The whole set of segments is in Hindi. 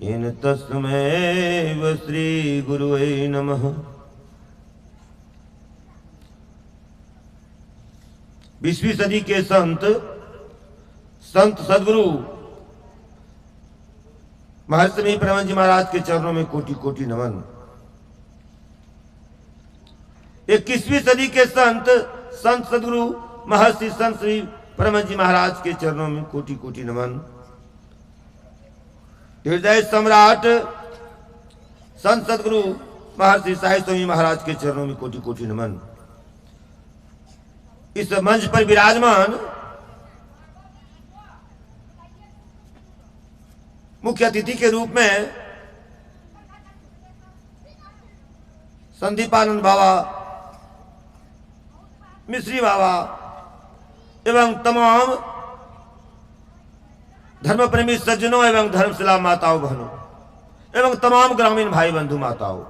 इन तस्मै श्री गुरुवे नमः। बीसवीं सदी के संत सदगुरु महर्षि स्वामी परमानंद जी महाराज के चरणों में कोटि कोटि नमन। 21वीं सदी के संत सदगुरु महर्षि संत श्री परमानंद जी महाराज के चरणों में कोटि कोटि नमन। हृदय सम्राट संत सदगुरु महर्षि साई स्वामी महाराज के चरणों में कोटि कोटि नमन। इस मंच पर विराजमान मुख्य अतिथि के रूप में संदीपानंद बाबा, मिश्री बाबा एवं तमाम धर्म प्रेमी सज्जनों एवं धर्मशिला माताओं बहनों एवं तमाम ग्रामीण भाई बंधु माताओं,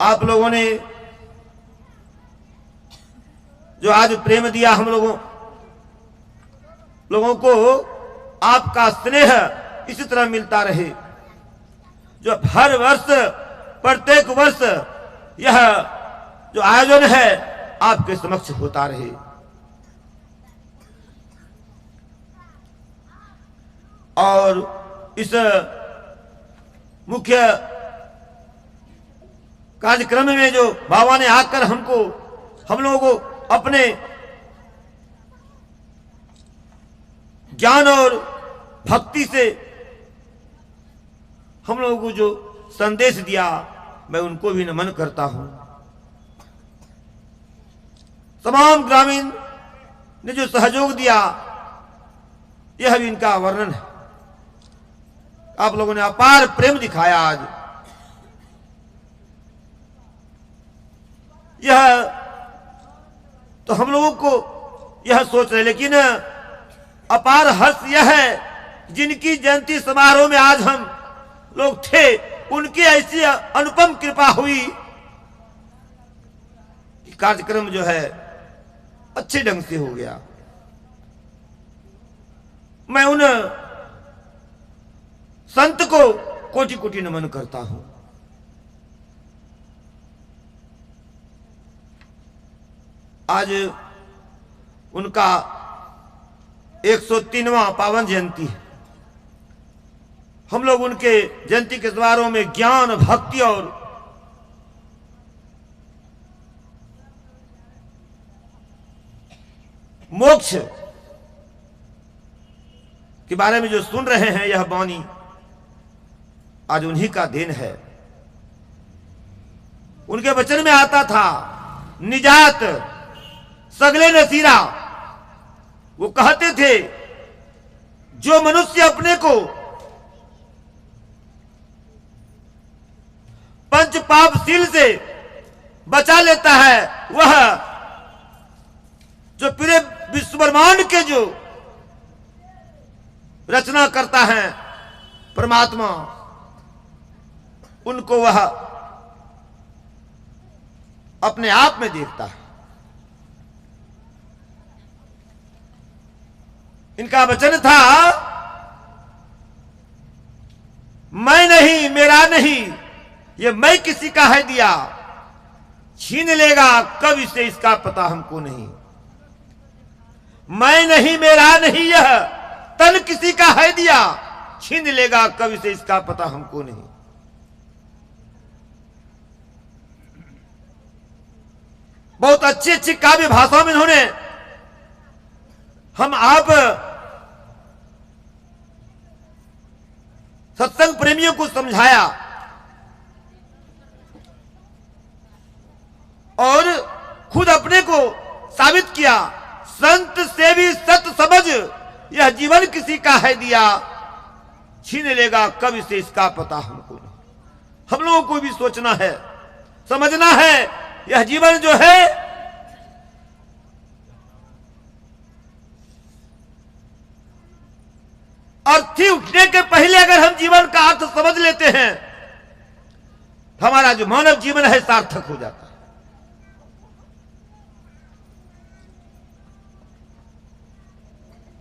आप लोगों ने जो आज प्रेम दिया हम लोगों को आपका स्नेह इसी तरह मिलता रहे। जो हर वर्ष प्रत्येक वर्ष यह जो आयोजन है आपके समक्ष होता रहे। और इस मुख्य कार्यक्रम में जो बाबा ने आकर हम लोगों को अपने ज्ञान और भक्ति से हम लोगों को जो संदेश दिया, मैं उनको भी नमन करता हूं। तमाम ग्रामीण ने जो सहयोग दिया, यह भी इनका वर्णन है। आप लोगों ने अपार प्रेम दिखाया। आज यह तो हम लोगों को यह सोच रहे, लेकिन अपार हर्ष यह है जिनकी जयंती समारोह में आज हम लोग थे, उनकी ऐसी अनुपम कृपा हुई कि कार्यक्रम जो है अच्छे ढंग से हो गया। मैं उन संत को कोटि कोटि नमन करता हूं। आज उनका 103वां पावन जयंती है। हम लोग उनके जयंती के द्वारों में ज्ञान, भक्ति और मोक्ष के बारे में जो सुन रहे हैं, यह वाणी आज उन्हीं का देन है। उनके वचन में आता था निजात सगले नसीरा। वो कहते थे जो मनुष्य अपने को पंच पापशील से बचा लेता है, वह जो पूरे विश्व ब्रह्मांड के जो रचना करता है परमात्मा, उनको वह अपने आप में देखता है। इनका वचन था मैं नहीं, मेरा नहीं, ये मैं किसी का है दिया, छीन लेगा कब इसे इसका पता हमको नहीं। मैं नहीं, मेरा नहीं, यह तन किसी का है दिया, छीन लेगा कब इसे इसका पता हमको नहीं। बहुत अच्छी अच्छी काव्य भाषा में इन्होंने हम आप सत्संग प्रेमियों को समझाया और खुद अपने को साबित किया। संत से भी सत समझ, यह जीवन किसी का है दिया, छीन लेगा कब इसे इसका पता हमको नहीं। हम लोगों को भी सोचना है, समझना है, यह जीवन जो है अर्थी उठने के पहले अगर हम जीवन का अर्थ समझ लेते हैं, हमारा जो मानव जीवन है सार्थक हो जाता है।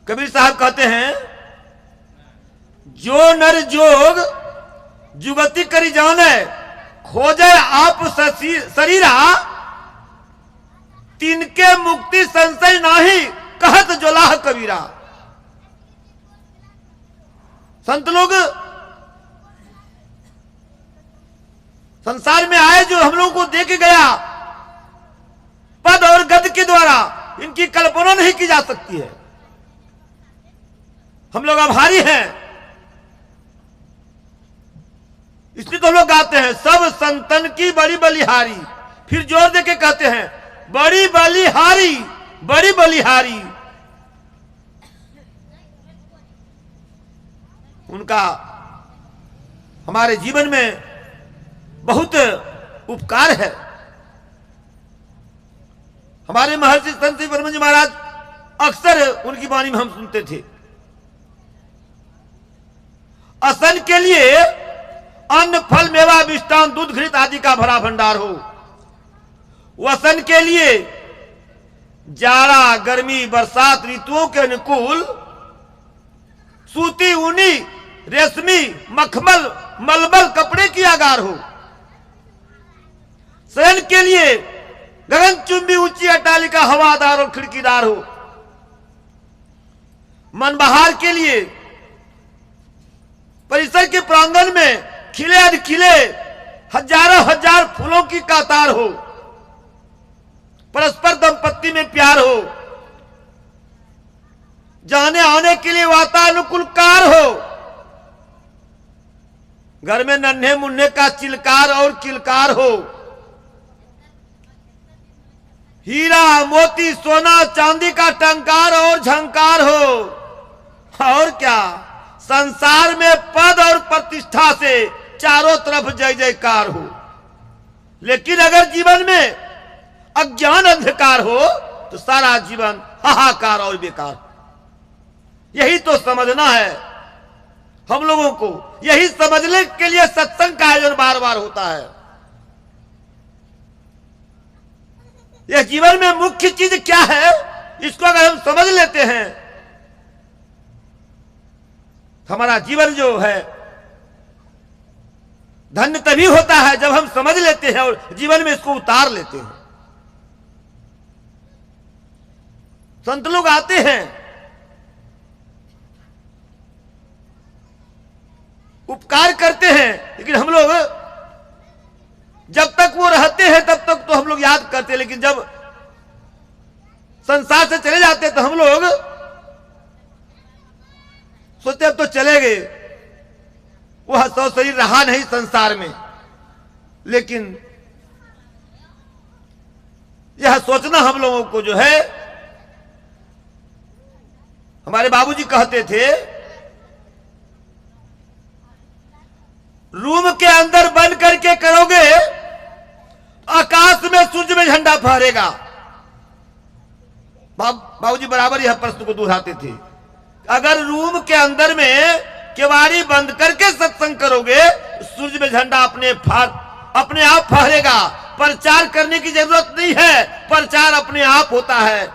कबीर साहब कहते हैं जो नर जोग जुगति करी जाने, खोजे आप शरीरा, तिनके मुक्ति संशय नाही, कहत जोलाह कबीरा। संत लोग संसार में आए, जो हम लोगों को दे के गया पद और गद के द्वारा, इनकी कल्पना नहीं की जा सकती है। हम लोग आभारी हैं, इसलिए तो हम लोग गाते हैं सब संतन की बड़ी बलिहारी। फिर जोर दे के कहते हैं बड़ी बलिहारी, बड़ी बलिहारी। उनका हमारे जीवन में बहुत उपकार है। हमारे महर्षि संत श्री ब्रह्म जी महाराज अक्सर उनकी वाणी में हम सुनते थे, असन के लिए अन्न फल मेवा मिष्टान दूध घृत आदि का भरा भंडार हो। वसन के लिए जाड़ा गर्मी बरसात ऋतुओं के अनुकूल सूती ऊनी रेशमी मखमल मलमल कपड़े की आगार हो। शयन के लिए गगनचुंबी ऊंची अट्टालिका हवादार और खिड़कीदार हो। मनबहार के लिए परिसर के प्रांगण में खिले अनखिले हजारों हजार फूलों की कतार हो। परस्पर दंपत्ति में प्यार हो। जाने आने के लिए वातानुकूल कार हो। घर में नन्हे मुन्ने का चिलकार और किलकार हो। हीरा मोती सोना चांदी का टंकार और झंकार हो। और क्या, संसार में पद और प्रतिष्ठा से चारों तरफ जय जयकार हो। लेकिन अगर जीवन में अज्ञान अंधकार हो तो सारा जीवन हाहाकार और बेकार। यही तो समझना है हम लोगों को। यही समझने के लिए सत्संग का आयोजन बार बार होता है। यह जीवन में मुख्य चीज क्या है, इसको अगर हम समझ लेते हैं, हमारा जीवन जो है धन्य तभी होता है जब हम समझ लेते हैं और जीवन में इसको उतार लेते हैं। संत लोग आते हैं, उपकार करते हैं, लेकिन हम लोग जब तक वो रहते हैं तब तक तो हम लोग याद करते हैं, लेकिन जब संसार से चले जाते हैं तो हम लोग सोचते अब तो चले गए, वह सौ शरीर रहा नहीं संसार में। लेकिन यह सोचना हम लोगों को जो है, हमारे बाबूजी कहते थे रूम के अंदर बंद करके करोगे आकाश में सूर्य में झंडा फहरेगा। बाबूजी बराबर यह प्रश्न को दोहराते थे, अगर रूम के अंदर में केवाड़ी बंद करके सत्संग करोगे सूर्य में झंडा अपने आप फहरेगा। प्रचार करने की जरूरत नहीं है, प्रचार अपने आप होता है।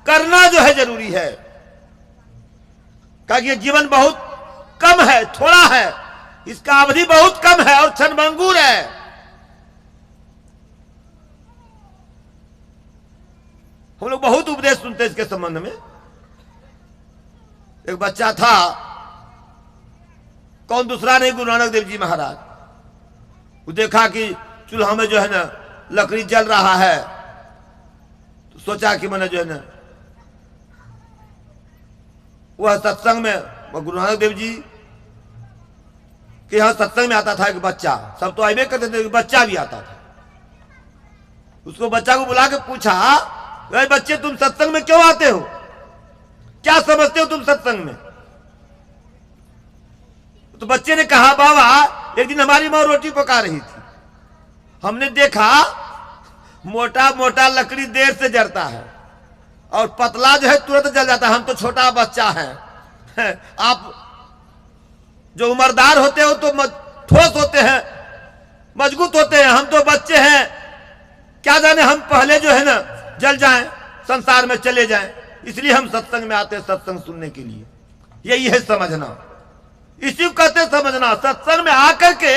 करना जो है जरूरी है, क्योंकि ये जीवन बहुत कम है, थोड़ा है, इसका अवधि बहुत कम है और क्षणभंगुर है। हम लोग बहुत उपदेश सुनते हैं इसके संबंध में। एक बच्चा था, कौन दूसरा नहीं, गुरु नानक देव जी महाराज। वो देखा कि चूल्हा में जो है ना लकड़ी जल रहा है, तो सोचा कि मैंने जो है ना, वह सत्संग में गुरु नानक देव जी कि यहां सत्संग में आता था एक बच्चा, सब तो आइबे करते थे, बच्चा भी आता था। उसको बच्चा को बुला के पूछा, भाई बच्चे तुम सत्संग में क्यों आते हो, क्या समझते हो तुम सत्संग में? तो बच्चे ने कहा, बाबा एक दिन हमारी मां रोटी पका रही थी, हमने देखा मोटा मोटा लकड़ी देर से जलता है और पतला जो है तुरंत जल जाता है। हम तो छोटा बच्चा है, आप जो उम्रदार होते हो तो ठोस होते हैं, मजबूत होते हैं, हम तो बच्चे हैं, क्या जाने हम पहले जो है ना जल जाएं, संसार में चले जाएं। इसलिए हम सत्संग में आते हैं, सत्संग सुनने के लिए। यही है समझना। इसी को कहते समझना। सत्संग में आकर के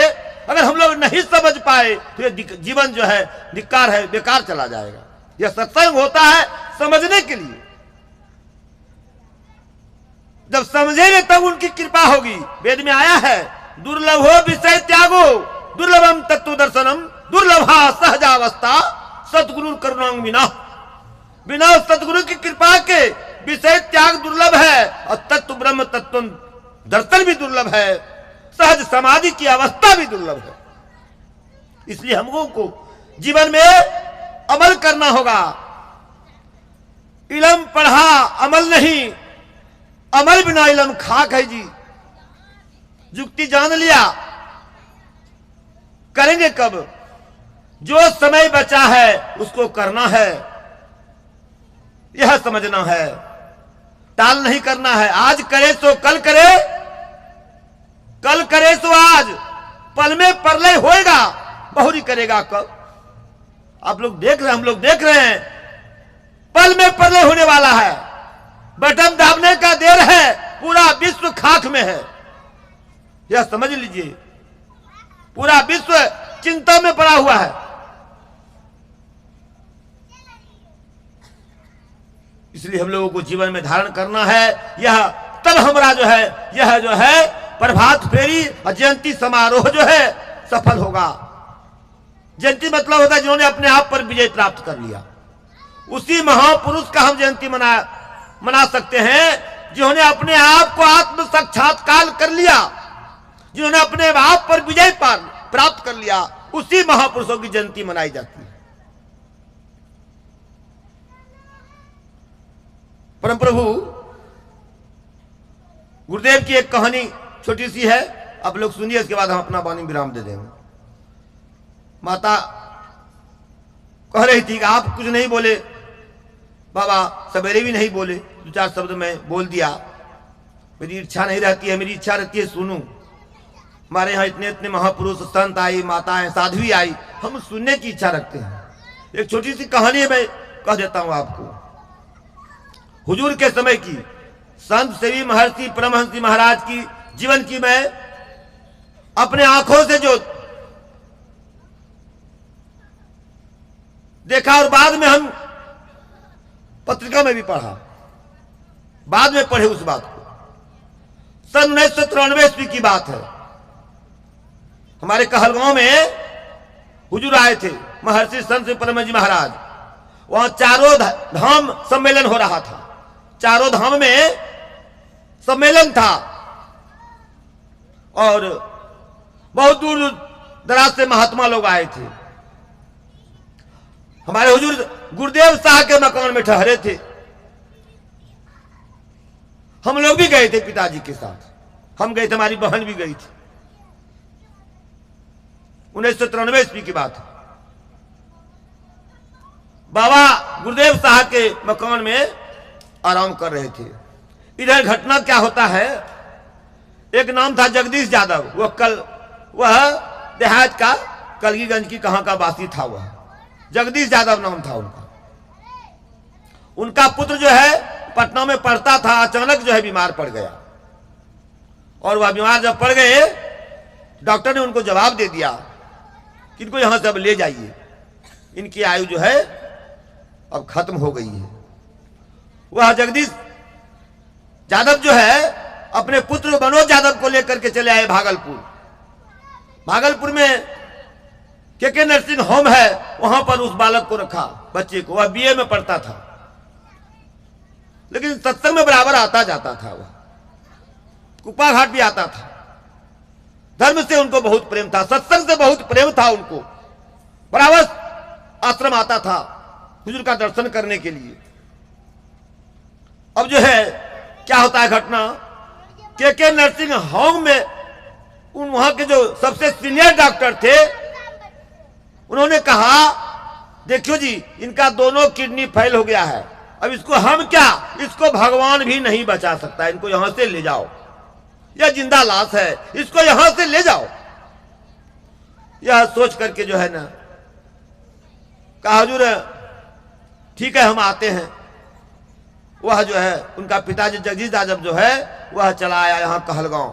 अगर हम लोग नहीं समझ पाए तो ये जीवन जो है धिक्कार है, बेकार चला जाएगा। यह सत्संग होता है समझने के लिए। जब समझेंगे तब उनकी कृपा होगी। वेद में आया है, दुर्लभ हो विषय त्यागो दुर्लभम तत्व दर्शनम दुर्लभा सहजावस्था सतगुरु करुणांग बिना। बिना सतगुरु की कृपा के विषय त्याग दुर्लभ है और तत्व ब्रह्म तत्व दर्शन भी दुर्लभ है, सहज समाधि की अवस्था भी दुर्लभ है। इसलिए हम लोगों को जीवन में अमल करना होगा। इलम पढ़ा अमल नहीं, अमल बिना इलम खाक है जी। जुक्ति जान लिया, करेंगे कब? जो समय बचा है उसको करना है, यह समझना है, टाल नहीं करना है। आज करे सो कल करे, कल करे सो आज। पल में प्रलय होएगा, बहुरी करेगा कब? आप लोग देख रहे हैं, हम लोग देख रहे हैं, पल में प्रलय होने वाला है। बटन दाबने का देर है, पूरा विश्व खाक में है, यह समझ लीजिए। पूरा विश्व चिंता में पड़ा हुआ है। इसलिए हम लोगों को जीवन में धारण करना है। यह तब हमारा जो है, यह जो है प्रभात फेरी और जयंती समारोह जो है सफल होगा। जयंती मतलब होता है जिन्होंने अपने आप पर विजय प्राप्त कर लिया। उसी महापुरुष का हम जयंती मना सकते हैं जिन्होंने अपने आप को आत्म साक्षात्कार कर लिया, जिन्होंने अपने आप पर विजय प्राप्त कर लिया। उसी महापुरुषों की जयंती मनाई जाती है। परम प्रभु गुरुदेव की एक कहानी छोटी सी है, आप लोग सुनिए, इसके बाद हम अपना वाणी विराम दे देंगे। माता कह रही थी कि आप कुछ नहीं बोले बाबा, सवेरे भी नहीं बोले, दो चार शब्द में बोल दिया। मेरी इच्छा नहीं रहती है, मेरी इच्छा रहती है सुनूं। हमारे यहाँ इतने इतने महापुरुष संत आई, माताएं साध्वी आई, हम सुनने की इच्छा रखते हैं। एक छोटी सी कहानी मैं कह देता हूं आपको। हुजूर के समय की संत सेवी महर्षि परमहंस महाराज की जीवन की मैं अपने आंखों से जो देखा और बाद में हम पत्रिका में भी पढ़ा, बाद में पढ़े उस बात को। सन 1993 ईस्वी की बात है। हमारे कहलगांव में हुजूर आए थे, महर्षि संत परमहंस जी महाराज। वहां चारों धाम सम्मेलन हो रहा था। चारों धाम में सम्मेलन था और बहुत दूर दराज से महात्मा लोग आए थे। हमारे हुजूर गुरुदेव शाह के मकान में ठहरे थे। हम लोग भी गए थे पिताजी के साथ। हम गए थे, हमारी बहन भी गई थी। 1993 ईस्वी की बात है। बाबा गुरुदेव शाह के मकान में आराम कर रहे थे। इधर घटना क्या होता है, एक नाम था जगदीश यादव। वह देहात का कलगीगंज की कहां का वासी था। वह जगदीश यादव नाम था उनका। उनका पुत्र जो है पटना में पढ़ता था, अचानक जो है बीमार पड़ गया। और वह बीमार जब पड़ गए, डॉक्टर ने उनको जवाब दे दिया कि इनको यहां से अब ले जाइए, इनकी आयु जो है अब खत्म हो गई है। वह जगदीश यादव जो है अपने पुत्र मनोज यादव को लेकर के चले आए भागलपुर। भागलपुर में के नर्सिंग होम है, वहां पर उस बालक को रखा, बच्चे को। वह बीए में पढ़ता था, लेकिन सत्संग में बराबर आता जाता था। वह कुपा घाट भी आता था। धर्म से उनको बहुत प्रेम था, सत्संग से बहुत प्रेम था उनको। बराबर आश्रम आता था हुजूर का दर्शन करने के लिए। अब जो है क्या होता है घटना, के नर्सिंग होम में वहां के जो सबसे सीनियर डॉक्टर थे, उन्होंने कहा देखियो जी, इनका दोनों किडनी फेल हो गया है, अब इसको हम क्या, इसको भगवान भी नहीं बचा सकता, इनको यहां से ले जाओ, यह जिंदा लाश है, इसको यहां से ले जाओ। यह सोच करके जो है ना कहा हुजूर ठीक है हम आते हैं। वह जो है उनका पिताजी जगदीश यादव जो है वह चला आया यहाँ कहलगांव।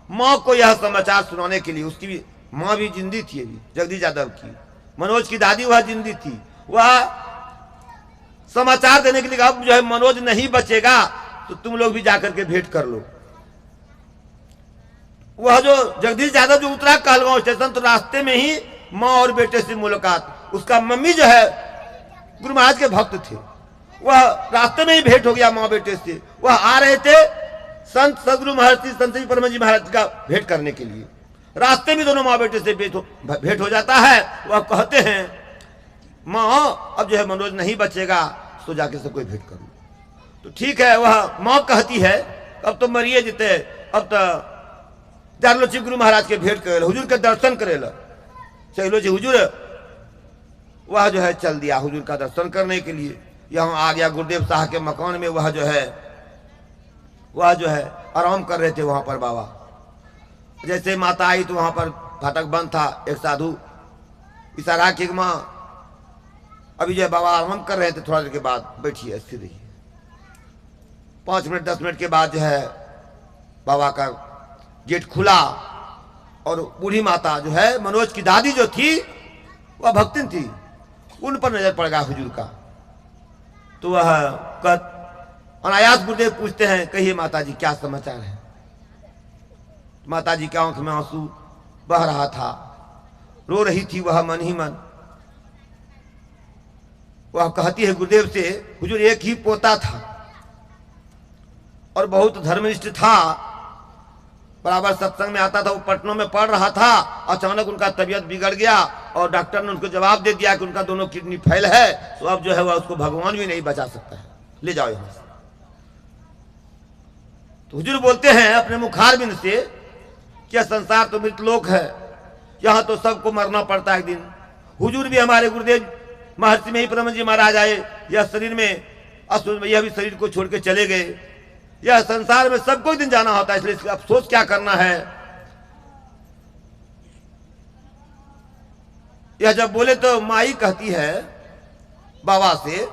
माँ को यह समाचार सुनाने के लिए, उसकी भी माँ भी जिंदी थी अभी, जगदीश यादव की, मनोज की दादी वह जिंदी थी, वह समाचार देने के लिए अब जो है मनोज नहीं बचेगा तो तुम लोग भी जाकर के भेंट कर लो। वह जो जगदीश यादव जो उतरा कहलगांव स्टेशन, तो रास्ते में ही माँ और बेटे से मुलाकात। उसका मम्मी जो है गुरु महाराज के भक्त थे, वह रास्ते में ही भेंट हो गया माँ बेटे से। वह आ रहे थे संत सदगुरु महर्षि संत श्री परम जी महाराज का भेंट करने के लिए। रास्ते में दोनों माँ बेटे से भेंट हो जाता है। वह कहते हैं माँ अब जो है मनोज नहीं बचेगा तो जाके से कोई भेंट कर लो। तो ठीक है, वह माँ कहती है अब तो मरिए जीते, अब तो जान लो गुरु महाराज के भेंट करे, हुजूर के दर्शन करे लो, चलो जी हुजूर। वह जो है चल दिया हुजूर का दर्शन करने के लिए। यहाँ आ गया गुरुदेव साहब के मकान में। वह जो है आराम कर रहे थे वहां पर बाबा। जैसे माता आई तो वहां पर फाटक बंद था। एक साधु इशारा की माँ अभी जो है बाबा आराम कर रहे थे, थोड़ा देर के बाद बैठिए स्थिर रहिए। 5 मिनट 10 मिनट के बाद जो है बाबा का गेट खुला और बूढ़ी माता जो है मनोज की दादी जो थी वह भक्तिन थी, उन पर नजर पड़ गया हुजूर का। तो वह अनायास गुरुदेव पूछते हैं कहिए माता जी क्या समाचार है। माता जी की आंख में आंसू बह रहा था, रो रही थी वह मन ही मन। वह कहती है गुरुदेव से हुजूर एक ही पोता था और बहुत धर्मनिष्ठ था, बराबर सत्संग में आता था, वो पटनों में पढ़ रहा था। अचानक उनका तबीयत बिगड़ गया और डॉक्टर ने उनको जवाब दे दिया कि उनका दोनों किडनी फेल है, तो अब जो है वह उसको भगवान भी नहीं बचा सकता है, ले जाओ यहां से। तो हुजूर बोलते हैं अपने मुखारबिंद से क्या संसार तो मृतलोक है, यहां तो सबको मरना पड़ता है एक दिन। हुजूर भी हमारे गुरुदेव महर्षि में ही परम जी महाराज आए, यह शरीर में यह भी शरीर को छोड़ के चले गए। यह संसार में सबको एक दिन जाना होता है, इसलिए अफसोस क्या करना है। यह जब बोले तो माई कहती है बाबा से,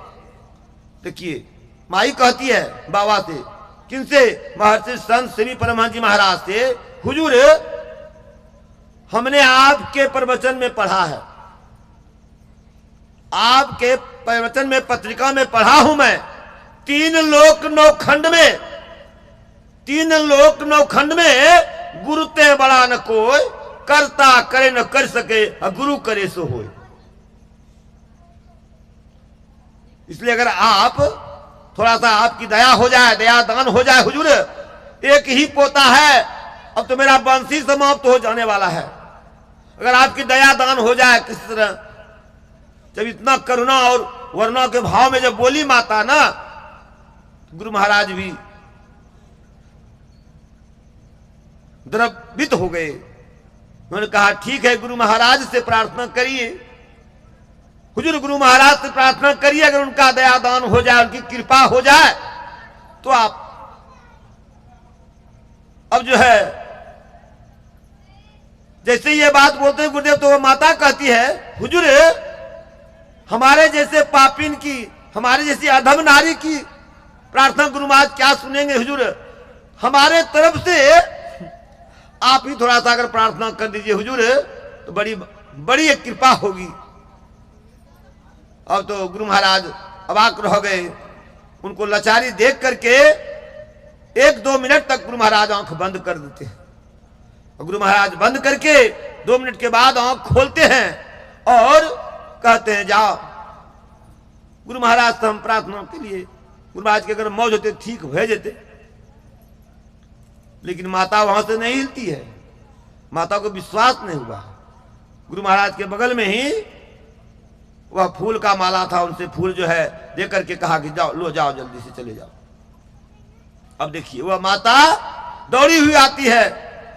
देखिए माई कहती है बाबा से, किनसे? महर्षि संत श्री परमहंस जी महाराज से, हुजूर हमने आपके प्रवचन में पढ़ा है, आपके प्रवचन में पत्रिका में पढ़ा हूं मैं, 3 लोक 9 खंड में, 3 लोक 9 खंड में गुरु ते बड़ा न कोई, करता करे न कर सके, गुरु करे सो होए। इसलिए अगर आप थोड़ा सा आपकी दया हो जाए, दया दान हो जाए, हुजूर एक ही पोता है, अब तो मेरा वंशी समाप्त हो जाने वाला है। अगर आपकी दया दान हो जाए किसी तरह, जब इतना करुणा और वरुणा के भाव में जब बोली माता ना, गुरु महाराज भी द्रवित हो गए। उन्होंने कहा ठीक है गुरु महाराज से प्रार्थना करिए, हुजूर गुरु महाराज से प्रार्थना करिए, अगर उनका दया दान हो जाए, उनकी कृपा हो जाए तो आप अब जो है जैसे ये बात बोलते हैं गुरुदेव, तो वो माता कहती है हुजूर हमारे जैसे पापिन की, हमारे जैसी अधम नारी की प्रार्थना गुरु महाराज क्या सुनेंगे। हुजूर हमारे तरफ से आप ही थोड़ा सा अगर प्रार्थना कर दीजिए हुजूर, तो बड़ी बड़ी एक कृपा होगी। अब तो गुरु महाराज अवाक रह गए, उनको लाचारी देख करके 1-2 मिनट तक गुरु महाराज आंख बंद कर देते हैं। और गुरु महाराज बंद करके 2 मिनट के बाद आंख खोलते हैं और कहते हैं जाओ। गुरु महाराज से हम प्रार्थना के लिए, गुरु महाराज के अगर मौज होते ठीक भेज देते, लेकिन माता वहां से नहीं हिलती है, माता को विश्वास नहीं हुआ। गुरु महाराज के बगल में ही वह फूल का माला था, उनसे फूल जो है दे करके कहा कि जाओ, लो जाओ जल्दी से चले जाओ। अब देखिए वह माता दौड़ी हुई आती है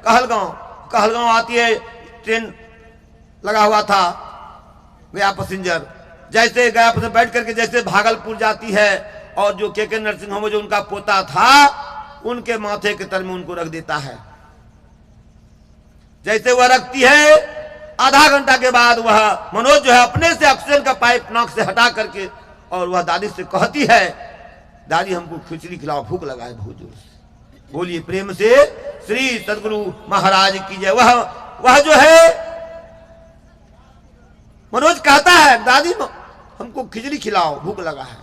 कहलगांव आती है, ट्रेन लगा हुआ था गया पैसेंजर, जैसे गया पैसेंजर बैठ करके जैसे भागलपुर जाती है, और जो के नरसिंह होम जो उनका पोता था उनके माथे के तर में उनको रख देता है। जैसे वह रखती है, आधा घंटा के बाद वह मनोज जो है अपने से ऑक्सीजन का पाइप नाक से हटा करके, और वह दादी से कहती है दादी हमको खिचड़ी खिलाओ, भूख लगा है बहुत जोर से। बोलिए प्रेम से श्री सदगुरु महाराज की जय। वह जो है मनोज कहता है दादी हमको खिचड़ी खिलाओ, भूख लगा है।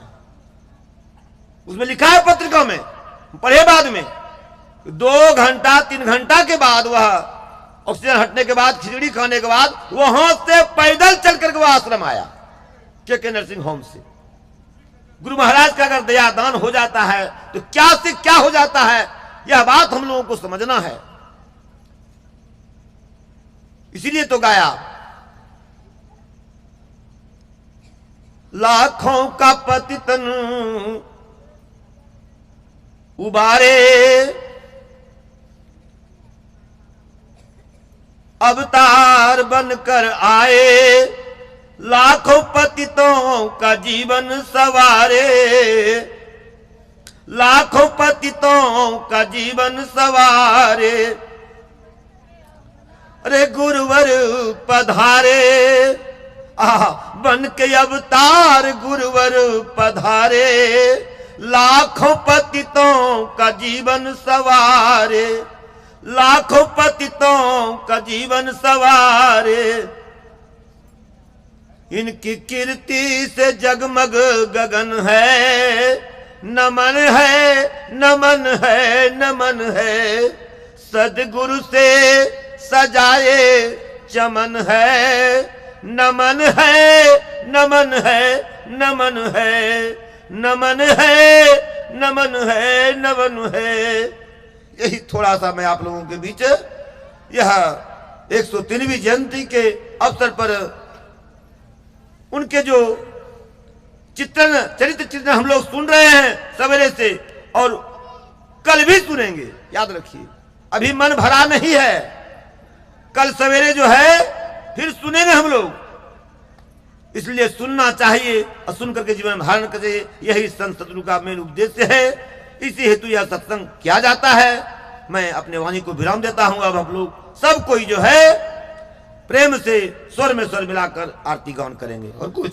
उसमें लिखा है पत्रिका में, पढ़े बाद में 2 घंटा 3 घंटा के बाद वह ऑक्सीजन हटने के बाद, खिचड़ी खाने के बाद वहां से पैदल चल करके वह आश्रम आया के नर्सिंग होम से। गुरु महाराज का अगर दया दान हो जाता है तो क्या से क्या हो जाता है, यह बात हम लोगों को समझना है। इसीलिए तो गाया लाखों का पतितन उबारे, अवतार बनकर आए, लाखों पतितों का जीवन सवारे, लाखों पतितों का जीवन सवारे। अरे गुरुवर पधारे, बन के अवतार गुरुवर पधारे, लाखों पतितों का जीवन सवारे, लाखों पतितों का जीवन सवारे। इनकी कीर्ति से जगमग गगन है, नमन है नमन है नमन है, सदगुरु से सजाए चमन है, नमन है नमन है नमन है, नमन है नमन है नमन है। यही थोड़ा सा मैं आप लोगों के बीच यह 103वीं जयंती के अवसर पर उनके जो चित्रण चरित्र चित्रण हम लोग सुन रहे हैं सवेरे से, और कल भी सुनेंगे। याद रखिए अभी मन भरा नहीं है, कल सवेरे जो है फिर सुनेंगे हम लोग। इसलिए सुनना चाहिए और सुन करके जीवन में धारण करे, यही संत सतगुरु का मेन उद्देश्य है। इसी हेतु यह सत्संग किया जाता है। मैं अपने वाणी को विराम देता हूं। अब हम लोग सब कोई जो है प्रेम से स्वर में स्वर मिलाकर आरती गान करेंगे। और कुछ